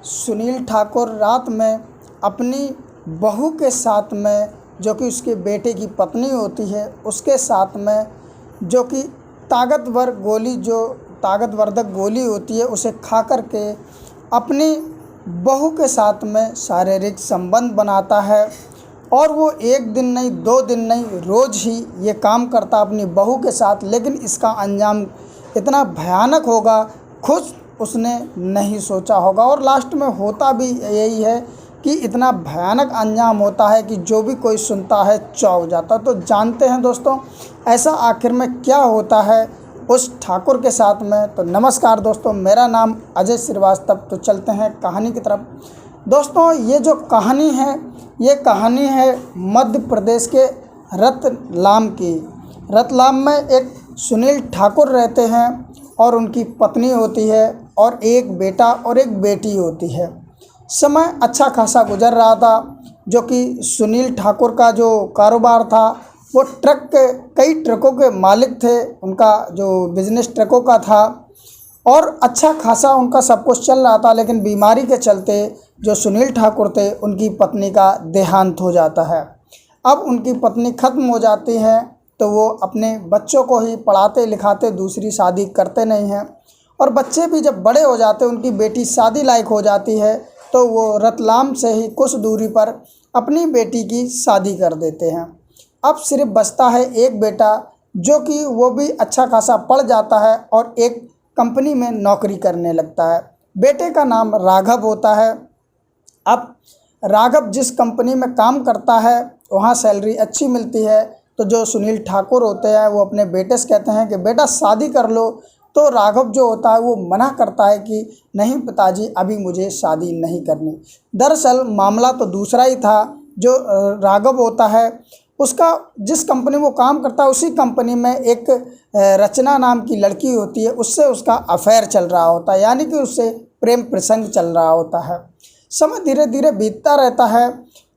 सुनील ठाकुर रात में अपनी बहू के साथ में, जो कि उसके बेटे की पत्नी होती है, उसके साथ में जो कि ताकतवर्धक गोली होती है उसे खा कर के अपनी बहू के साथ में शारीरिक संबंध बनाता है। और वो एक दिन नहीं, 2 दिन नहीं, रोज़ ही ये काम करता अपनी बहू के साथ। लेकिन इसका अंजाम इतना भयानक होगा, खुद उसने नहीं सोचा होगा। और लास्ट में होता भी यही है कि इतना भयानक अंजाम होता है कि जो भी कोई सुनता है चौंक जाता। तो जानते हैं दोस्तों, ऐसा आखिर में क्या होता है उस ठाकुर के साथ में। तो नमस्कार दोस्तों, मेरा नाम अजय श्रीवास्तव। तो चलते हैं कहानी की तरफ। दोस्तों, ये जो कहानी है, ये कहानी है मध्य प्रदेश के रतलाम की। रतलाम में एक सुनील ठाकुर रहते हैं और उनकी पत्नी होती है और एक बेटा और एक बेटी होती है। समय अच्छा खासा गुजर रहा था, जो कि सुनील ठाकुर का जो कारोबार था वो कई ट्रकों के मालिक थे। उनका जो बिज़नेस ट्रकों का था और अच्छा खासा उनका सब कुछ चल रहा था। लेकिन बीमारी के चलते जो सुनील ठाकुर थे, उनकी पत्नी का देहांत हो जाता है। अब उनकी पत्नी ख़त्म हो जाती है तो वो अपने बच्चों को ही पढ़ाते लिखाते दूसरी शादी करते नहीं हैं। और बच्चे भी जब बड़े हो जाते, उनकी बेटी शादी लायक हो जाती है, तो वो रतलाम से ही कुछ दूरी पर अपनी बेटी की शादी कर देते हैं। अब सिर्फ बचता है एक बेटा, जो कि वो भी अच्छा खासा पढ़ जाता है और एक कंपनी में नौकरी करने लगता है। बेटे का नाम राघव होता है। अब राघव जिस कंपनी में काम करता है वहाँ सैलरी अच्छी मिलती है। तो जो सुनील ठाकुर होते हैं वो अपने बेटे से कहते हैं कि बेटा शादी कर लो। तो राघव जो होता है वो मना करता है कि नहीं पिताजी, अभी मुझे शादी नहीं करनी। दरअसल मामला तो दूसरा ही था। जो राघव होता है, उसका जिस कंपनी में वो काम करता है उसी कंपनी में एक रचना नाम की लड़की होती है, उससे उसका अफेयर चल रहा होता है, यानी कि उससे प्रेम प्रसंग चल रहा होता है। समय धीरे धीरे बीतता रहता है।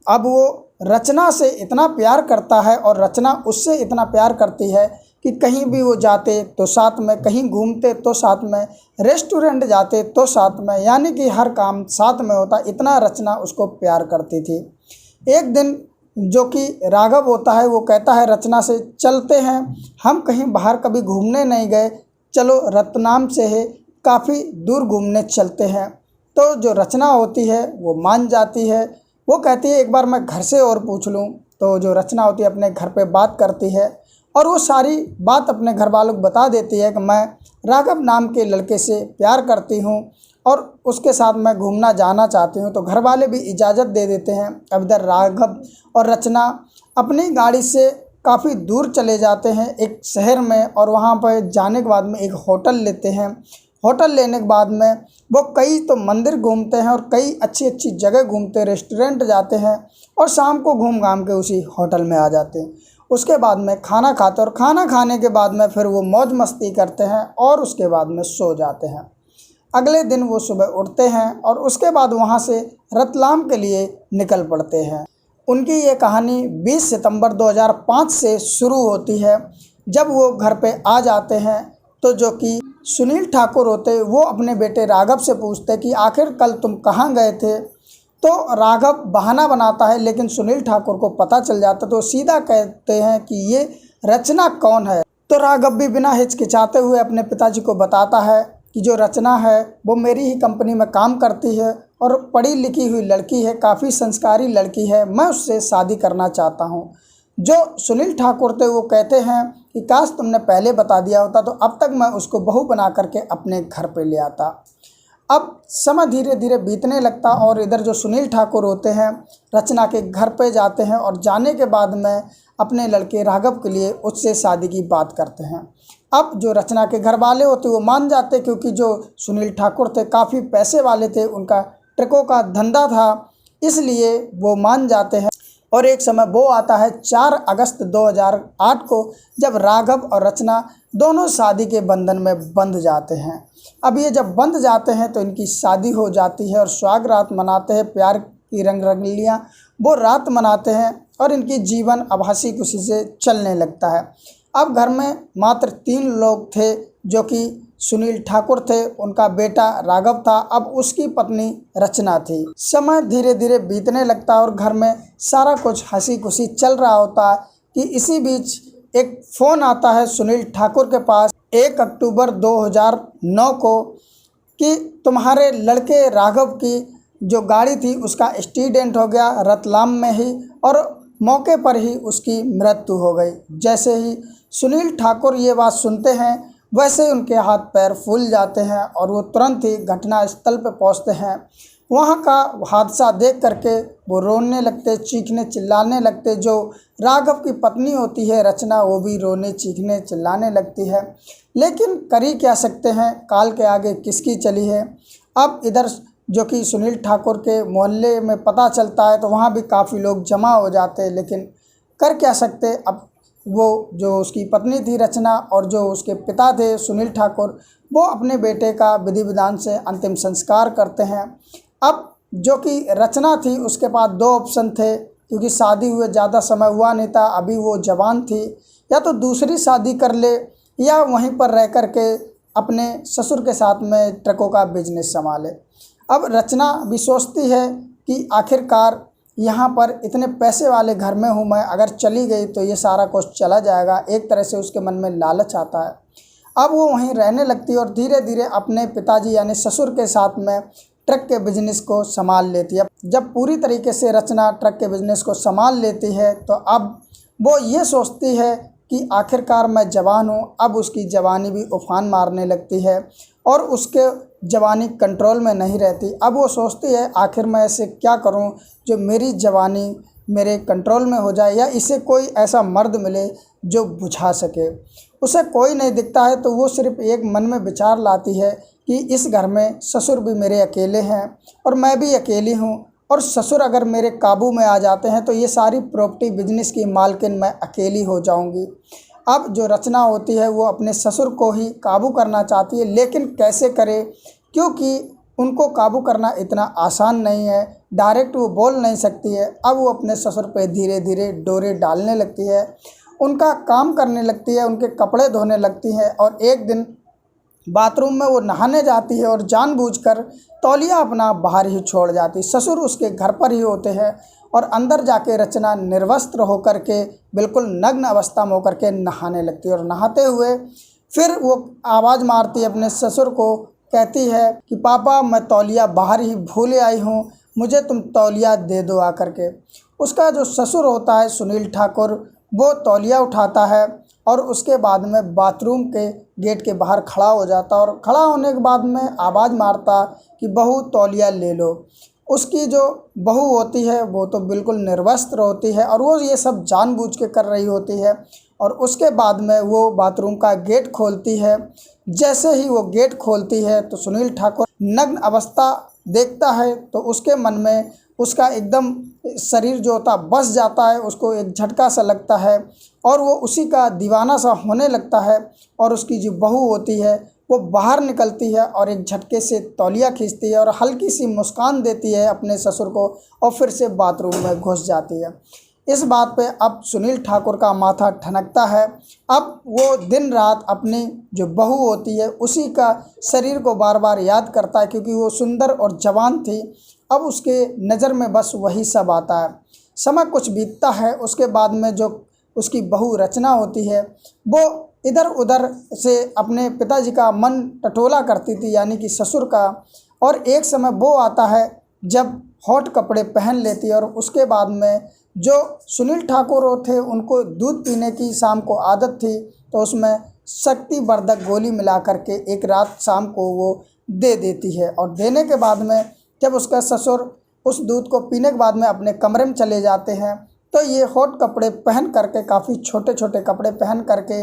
अब वो रचना से इतना प्यार करता है और रचना उससे इतना प्यार करती है कि कहीं भी वो जाते तो साथ में, कहीं घूमते तो साथ में, रेस्टोरेंट जाते तो साथ में, यानी कि हर काम साथ में होता। इतना रचना उसको प्यार करती थी। एक दिन जो कि राघव होता है वो कहता है रचना से, चलते हैं, हम कहीं बाहर कभी घूमने नहीं गए, चलो रतलाम से है काफ़ी दूर घूमने चलते हैं। तो जो रचना होती है वो मान जाती है। वो कहती है एक बार मैं घर से और पूछ लूँ। तो जो रचना होती है अपने घर पे बात करती है और वो सारी बात अपने घर वालों को बता देती है कि मैं राघव नाम के लड़के से प्यार करती हूँ और उसके साथ मैं घूमना जाना चाहती हूँ। तो घर वाले भी इजाज़त दे देते हैं। अब इधर राघव और रचना अपनी गाड़ी से काफ़ी दूर चले जाते हैं एक शहर में, और वहाँ पर जाने के बाद में एक होटल लेते हैं। होटल लेने के बाद में वो कई तो मंदिर घूमते हैं और कई अच्छी अच्छी जगह घूमते, रेस्टोरेंट जाते हैं और शाम को घूम घाम के उसी होटल में आ जाते हैं। उसके बाद में खाना खाते हैं और खाना खाने के बाद में फिर वो मौज मस्ती करते हैं और उसके बाद में सो जाते हैं। अगले दिन वो सुबह उठते हैं और उसके बाद वहाँ से रतलाम के लिए निकल पड़ते हैं। उनकी ये कहानी 20 सितंबर 2005 से शुरू होती है। जब वो घर पे आ जाते हैं तो जो कि सुनील ठाकुर होते, वो अपने बेटे राघव से पूछते कि आखिर कल तुम कहाँ गए थे। तो राघव बहाना बनाता है, लेकिन सुनील ठाकुर को पता चल जाता तो सीधा कहते हैं कि ये रचना कौन है। तो राघव भी बिना हिचकिचाते हुए अपने पिताजी को बताता है कि जो रचना है वो मेरी ही कंपनी में काम करती है और पढ़ी लिखी हुई लड़की है, काफ़ी संस्कारी लड़की है, मैं उससे शादी करना चाहता हूँ। जो सुनील ठाकुर थे वो कहते हैं कि काश तुमने पहले बता दिया होता तो अब तक मैं उसको बहू बना करके अपने घर पे ले आता। अब समय धीरे धीरे बीतने लगता और इधर जो सुनील ठाकुर होते हैं रचना के घर पे जाते हैं और जाने के बाद में अपने लड़के राघव के लिए उससे शादी की बात करते हैं। अब जो रचना के घर वाले होते वो मान जाते, क्योंकि जो सुनील ठाकुर थे काफ़ी पैसे वाले थे, उनका ट्रकों का धंधा था, इसलिए वो मान जाते हैं। और एक समय वो आता है 4 अगस्त 2008 को, जब राघव और रचना दोनों शादी के बंधन में बंध जाते हैं। अब ये जब बंध जाते हैं तो इनकी शादी हो जाती है और सुहाग रात मनाते हैं, प्यार की रंग रंगलियाँ वो रात मनाते हैं और इनकी जीवन अब हंसी खुशी से चलने लगता है। अब घर में मात्र 3 लोग थे, जो कि सुनील ठाकुर थे, उनका बेटा राघव था, अब उसकी पत्नी रचना थी। समय धीरे धीरे बीतने लगता और घर में सारा कुछ हंसी खुशी चल रहा होता कि इसी बीच एक फ़ोन आता है सुनील ठाकुर के पास 1 अक्टूबर 2009 को कि तुम्हारे लड़के राघव की जो गाड़ी थी उसका एक्सीडेंट हो गया रतलाम में ही, और मौके पर ही उसकी मृत्यु हो गई। जैसे ही सुनील ठाकुर ये बात सुनते हैं वैसे ही उनके हाथ पैर फूल जाते हैं और वो तुरंत ही घटनास्थल पर पहुंचते हैं। वहाँ का हादसा देख करके वो रोने लगते, चीखने चिल्लाने लगते। जो राघव की पत्नी होती है रचना, वो भी रोने चीखने चिल्लाने लगती है। लेकिन कर ही क्या सकते हैं, काल के आगे किसकी चली है। अब इधर जो कि सुनील ठाकुर के मोहल्ले में पता चलता है तो वहाँ भी काफ़ी लोग जमा हो जाते हैं, लेकिन कर क्या सकते। अब वो जो उसकी पत्नी थी रचना और जो उसके पिता थे सुनील ठाकुर, वो अपने बेटे का विधि विधान से अंतिम संस्कार करते हैं। अब जो कि रचना थी उसके पास 2 ऑप्शन थे, क्योंकि शादी हुए ज़्यादा समय हुआ नहीं था, अभी वो जवान थी, या तो दूसरी शादी कर ले या वहीं पर रह कर के अपने ससुर के साथ में ट्रकों का बिजनेस संभाले। अब रचना भी सोचती है कि आखिरकार यहाँ पर इतने पैसे वाले घर में हूँ मैं, अगर चली गई तो ये सारा कुछ चला जाएगा। एक तरह से उसके मन में लालच आता है। अब वो वहीं रहने लगती है और धीरे धीरे अपने पिताजी यानी ससुर के साथ में ट्रक के बिजनेस को संभाल लेती है। जब पूरी तरीके से रचना ट्रक के बिजनेस को संभाल लेती है तो अब वो ये सोचती है कि आखिरकार मैं जवान हूँ। अब उसकी जवानी भी उफान मारने लगती है और उसके जवानी कंट्रोल में नहीं रहती। अब वो सोचती है आखिर मैं ऐसे क्या करूँ जो मेरी जवानी मेरे कंट्रोल में हो जाए, या इसे कोई ऐसा मर्द मिले जो बुझा सके। उसे कोई नहीं दिखता है तो वो सिर्फ एक मन में विचार लाती है कि इस घर में ससुर भी मेरे अकेले हैं और मैं भी अकेली हूँ, और ससुर अगर मेरे काबू में आ जाते हैं तो ये सारी प्रॉपर्टी बिजनेस की मालकिन मैं अकेली हो जाऊँगी। अब जो रचना होती है वो अपने ससुर को ही काबू करना चाहती है, लेकिन कैसे करे, क्योंकि उनको काबू करना इतना आसान नहीं है। डायरेक्ट वो बोल नहीं सकती है। अब वो अपने ससुर पे धीरे धीरे डोरे डालने लगती है, उनका काम करने लगती है, उनके कपड़े धोने लगती है। और एक दिन बाथरूम में वो नहाने जाती है और जानबूझकर तौलिया अपना बाहर ही छोड़ जाती। ससुर उसके घर पर ही होते हैं और अंदर जाके रचना निर्वस्त्र होकर के बिल्कुल नग्न अवस्था में होकर के नहाने लगती है। और नहाते हुए फिर वो आवाज़ मारती है अपने ससुर को, कहती है कि पापा मैं तौलिया बाहर ही भूले आई हूँ, मुझे तुम तौलिया दे दो आकर के। उसका जो ससुर होता है सुनील ठाकुर, वो तौलिया उठाता है और उसके बाद में बाथरूम के गेट के बाहर खड़ा हो जाता, और खड़ा होने के बाद में आवाज़ मारता कि बहू तौलिया ले लो। उसकी जो बहू होती है वो तो बिल्कुल निर्वस्त्र होती है और वो ये सब जानबूझ के कर रही होती है। और उसके बाद में वो बाथरूम का गेट खोलती है। जैसे ही वो गेट खोलती है तो सुनील ठाकुर नग्न अवस्था देखता है तो उसके मन में उसका एकदम शरीर जो होता बस जाता है, उसको एक झटका सा लगता है और वो उसी का दीवाना सा होने लगता है। और उसकी जो बहू होती है वो बाहर निकलती है और एक झटके से तौलिया खींचती है और हल्की सी मुस्कान देती है अपने ससुर को और फिर से बाथरूम में घुस जाती है। इस बात पे अब सुनील ठाकुर का माथा ठनकता है। अब वो दिन रात अपनी जो बहू होती है उसी का शरीर को बार बार याद करता है, क्योंकि वो सुंदर और जवान थी। अब उसके नज़र में बस वही सब आता है। समय कुछ बीतता है, उसके बाद में जो उसकी बहू रचना होती है वो इधर उधर से अपने पिताजी का मन टटोला करती थी, यानी कि ससुर का। और एक समय वो आता है जब हॉट कपड़े पहन लेती है और उसके बाद में जो सुनील ठाकुर थे उनको दूध पीने की शाम को आदत थी, तो उसमें शक्तिवर्धक गोली मिला करके एक रात शाम को वो दे देती है। और देने के बाद में जब उसका ससुर उस दूध को पीने के बाद में अपने कमरे में चले जाते हैं तो ये हॉट कपड़े पहन करके, काफ़ी छोटे छोटे कपड़े पहन करके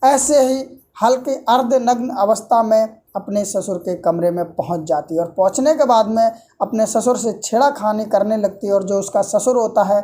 ऐसे ही हल्के अर्धनग्न अवस्था में अपने ससुर के कमरे में पहुंच जाती है। और पहुंचने के बाद में अपने ससुर से छेड़ाखानी करने लगती है। और जो उसका ससुर होता है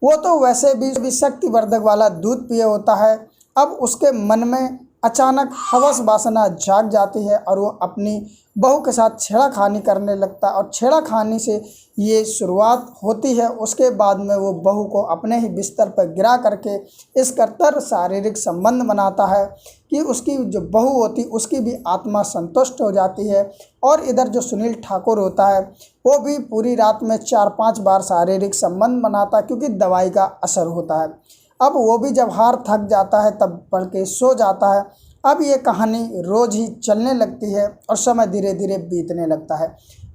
वो तो वैसे भी शक्तिवर्धक वाला दूध पिए होता है। अब उसके मन में अचानक हवस वासना जाग जाती है और वो अपनी बहू के साथ छेड़खानी करने लगता है और छेड़खानी से ये शुरुआत होती है। उसके बाद में वो बहू को अपने ही बिस्तर पर गिरा करके इस कट्टर शारीरिक संबंध बनाता है कि उसकी जो बहू होती उसकी भी आत्मा संतुष्ट हो जाती है। और इधर जो सुनील ठाकुर होता है वो भी पूरी रात में 4-5 बार शारीरिक संबंध बनाता है क्योंकि दवाई का असर होता है। अब वो भी जब हार थक जाता है तब पढ़ के सो जाता है। अब ये कहानी रोज़ ही चलने लगती है और समय धीरे धीरे बीतने लगता है।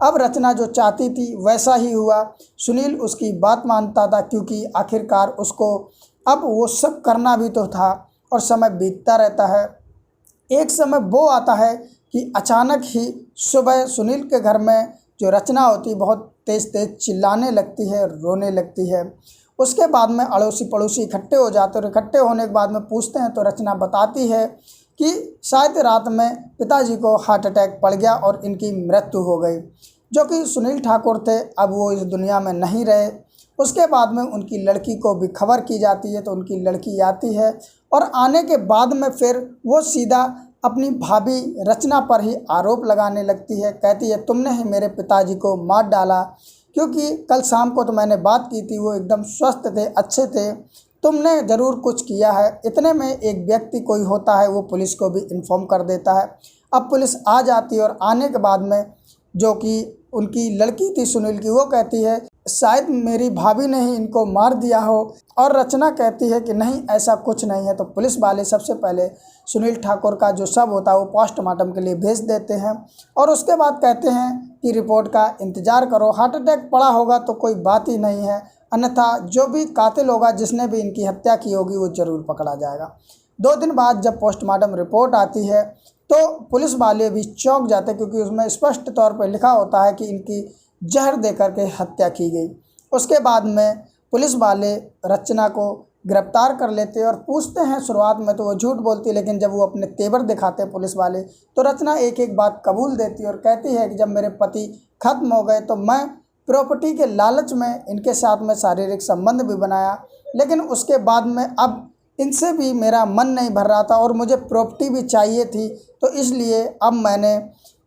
अब रचना जो चाहती थी वैसा ही हुआ। सुनील उसकी बात मानता था क्योंकि आखिरकार उसको अब वो सब करना भी तो था और समय बीतता रहता है। एक समय वो आता है कि अचानक ही सुबह सुनील के घर में जो रचना होती बहुत तेज़ तेज़ चिल्लाने लगती है, रोने लगती है। उसके बाद में अड़ोसी पड़ोसी इकट्ठे हो जाते हैं और इकट्ठे होने के बाद में पूछते हैं तो रचना बताती है कि शायद रात में पिताजी को हार्ट अटैक पड़ गया और इनकी मृत्यु हो गई। जो कि सुनील ठाकुर थे अब वो इस दुनिया में नहीं रहे। उसके बाद में उनकी लड़की को भी खबर की जाती है तो उनकी लड़की आती है और आने के बाद में फिर वो सीधा अपनी भाभी रचना पर ही आरोप लगाने लगती है। कहती है तुमने ही मेरे पिताजी को मार डाला क्योंकि कल शाम को तो मैंने बात की थी, वो एकदम स्वस्थ थे, अच्छे थे, तुमने ज़रूर कुछ किया है। इतने में एक व्यक्ति कोई होता है वो पुलिस को भी इन्फॉर्म कर देता है। अब पुलिस आ जाती है और आने के बाद में जो कि उनकी लड़की थी सुनील की वो कहती है शायद मेरी भाभी ने ही इनको मार दिया हो और रचना कहती है कि नहीं ऐसा कुछ नहीं है। तो पुलिस वाले सबसे पहले सुनील ठाकुर का जो शव होता है वो पोस्टमार्टम के लिए भेज देते हैं और उसके बाद कहते हैं कि रिपोर्ट का इंतज़ार करो, हार्ट अटैक पड़ा होगा तो कोई बात ही नहीं है, अन्यथा जो भी कातिल होगा जिसने भी इनकी हत्या की होगी वो ज़रूर पकड़ा जाएगा। 2 दिन बाद जब पोस्टमार्टम रिपोर्ट आती है तो पुलिस वाले भी चौंक जाते क्योंकि उसमें स्पष्ट तौर पर लिखा होता है कि इनकी जहर देकर के हत्या की गई। उसके बाद में पुलिस वाले रचना को गिरफ्तार कर लेते हैं और पूछते हैं। शुरुआत में तो वो झूठ बोलती है लेकिन जब वो अपने तेवर दिखाते हैं पुलिस वाले तो रचना एक एक बात कबूल देती है और कहती है कि जब मेरे पति खत्म हो गए तो मैं प्रॉपर्टी के लालच में इनके साथ में शारीरिक संबंध भी बनाया, लेकिन उसके बाद में अब इनसे भी मेरा मन नहीं भर रहा था और मुझे प्रॉपर्टी भी चाहिए थी, तो इसलिए अब मैंने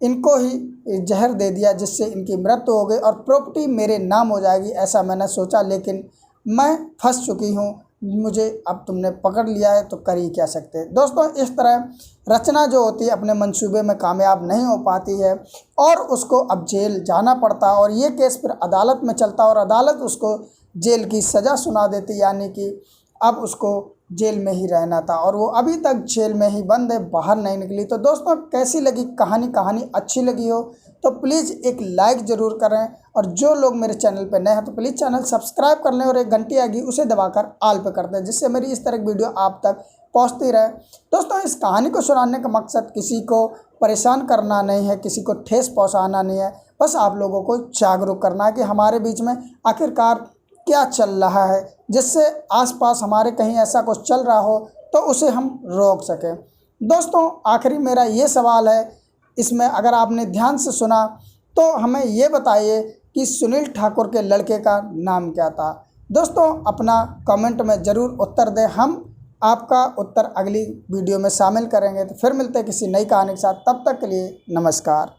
इनको ही जहर दे दिया जिससे इनकी मृत्यु हो गई और प्रॉपर्टी मेरे नाम हो जाएगी, ऐसा मैंने सोचा, लेकिन मैं फंस चुकी हूँ, मुझे अब तुमने पकड़ लिया है तो कर ही क्या सकते हैं। दोस्तों इस तरह रचना जो होती है अपने मंसूबे में कामयाब नहीं हो पाती है और उसको अब जेल जाना पड़ता है और ये केस फिर अदालत में चलता है और अदालत उसको जेल की सज़ा सुना देती, यानी कि अब उसको जेल में ही रहना था और वो अभी तक जेल में ही बंद है, बाहर नहीं निकली। तो दोस्तों कैसी लगी कहानी अच्छी लगी हो तो प्लीज़ एक लाइक ज़रूर करें और जो लोग मेरे चैनल पर नए हैं तो प्लीज़ चैनल सब्सक्राइब कर लें और एक घंटी आएगी उसे दबाकर ऑल पे कर दें जिससे मेरी इस तरह की वीडियो आप तक पहुंचती रहे। दोस्तों इस कहानी को सुनाने का मकसद किसी को परेशान करना नहीं है, किसी को ठेस पहुँचाना नहीं है, बस आप लोगों को जागरूक करना है कि हमारे बीच में आखिरकार क्या चल रहा है, जिससे आसपास हमारे कहीं ऐसा कुछ चल रहा हो तो उसे हम रोक सकें। दोस्तों आखिरी मेरा ये सवाल है, इसमें अगर आपने ध्यान से सुना तो हमें ये बताइए कि सुनील ठाकुर के लड़के का नाम क्या था। दोस्तों अपना कमेंट में ज़रूर उत्तर दें, हम आपका उत्तर अगली वीडियो में शामिल करेंगे। तो फिर मिलते हैं किसी नई कहानी के साथ, तब तक के लिए नमस्कार।